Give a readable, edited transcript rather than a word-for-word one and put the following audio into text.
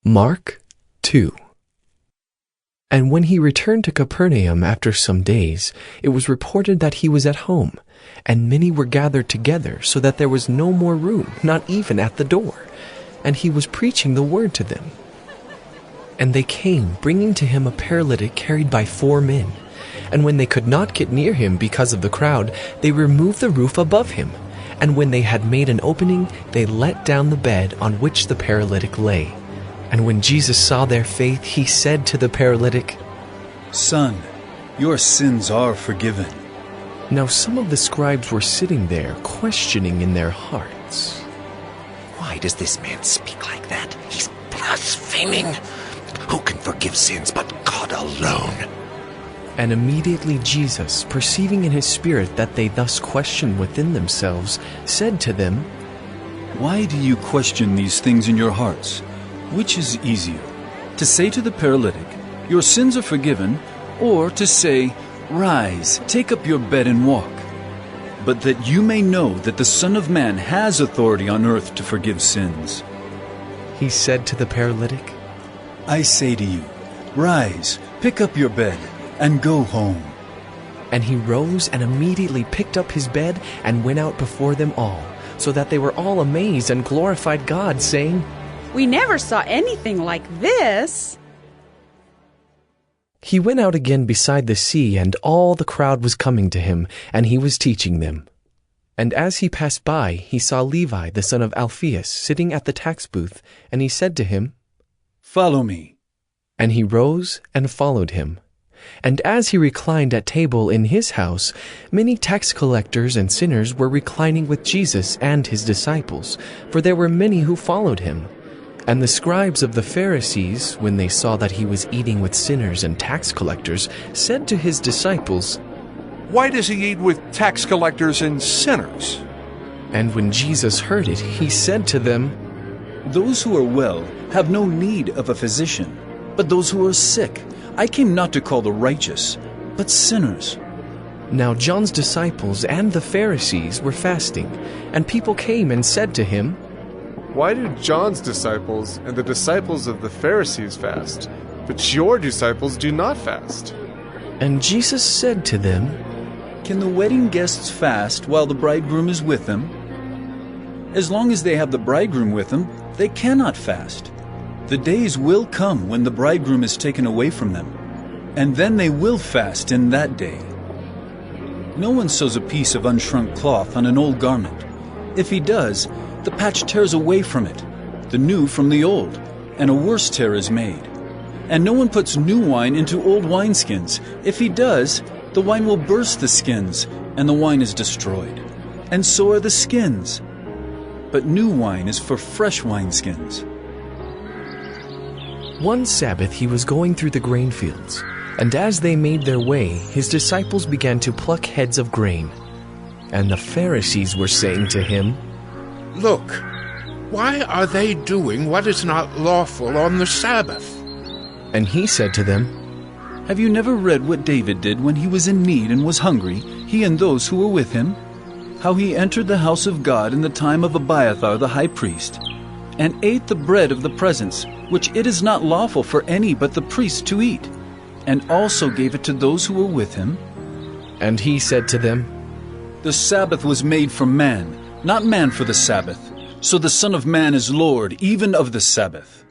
Mark 2. And when he returned to Capernaum after some days, it was reported that he was at home, and many were gathered together, so that there was no more room, not even at the door. And he was preaching the word to them. And they came, bringing to him a paralytic carried by 4 men. And when they could not get near him because of the crowd, they removed the roof above him. And when they had made an opening, they let down the bed on which the paralytic lay. And when Jesus saw their faith, he said to the paralytic, "Son, your sins are forgiven." Now some of the scribes were sitting there, questioning in their hearts, "Why does this man speak like that? He's blaspheming. Who can forgive sins but God alone?" And immediately Jesus, perceiving in his spirit that they thus questioned within themselves, said to them, "Why do you question these things in your hearts? Which is easier, to say to the paralytic, 'Your sins are forgiven,' or to say, 'Rise, take up your bed and walk'? But that you may know that the Son of Man has authority on earth to forgive sins." He said to the paralytic, "I say to you, rise, pick up your bed, and go home." And he rose and immediately picked up his bed and went out before them all, so that they were all amazed and glorified God, saying, "We never saw anything like this." He went out again beside the sea, and all the crowd was coming to him, and he was teaching them. And as he passed by, he saw Levi, the son of Alphaeus, sitting at the tax booth, and he said to him, "Follow me." And he rose and followed him. And as he reclined at table in his house, many tax collectors and sinners were reclining with Jesus and his disciples, for there were many who followed him. And the scribes of the Pharisees, when they saw that he was eating with sinners and tax collectors, said to his disciples, "Why does he eat with tax collectors and sinners?" And when Jesus heard it, he said to them, "Those who are well have no need of a physician, but those who are sick. I came not to call the righteous, but sinners." Now John's disciples and the Pharisees were fasting, and people came and said to him, "Why do John's disciples and the disciples of the Pharisees fast, but your disciples do not fast?" And Jesus said to them, "Can the wedding guests fast while the bridegroom is with them? As long as they have the bridegroom with them, they cannot fast. The days will come when the bridegroom is taken away from them, and then they will fast in that day. No one sews a piece of unshrunk cloth on an old garment. If he does, the patch tears away from it, the new from the old, and a worse tear is made. And no one puts new wine into old wineskins. If he does, the wine will burst the skins, and the wine is destroyed. And so are the skins. But new wine is for fresh wineskins." One Sabbath he was going through the grain fields, and as they made their way, his disciples began to pluck heads of grain. And the Pharisees were saying to him, "Look, why are they doing what is not lawful on the Sabbath?" And he said to them, "Have you never read what David did when he was in need and was hungry, he and those who were with him? How he entered the house of God in the time of Abiathar the high priest, and ate the bread of the presence, which it is not lawful for any but the priest to eat, and also gave it to those who were with him?" And he said to them, "The Sabbath was made for man, not man for the Sabbath. So the Son of Man is Lord even of the Sabbath."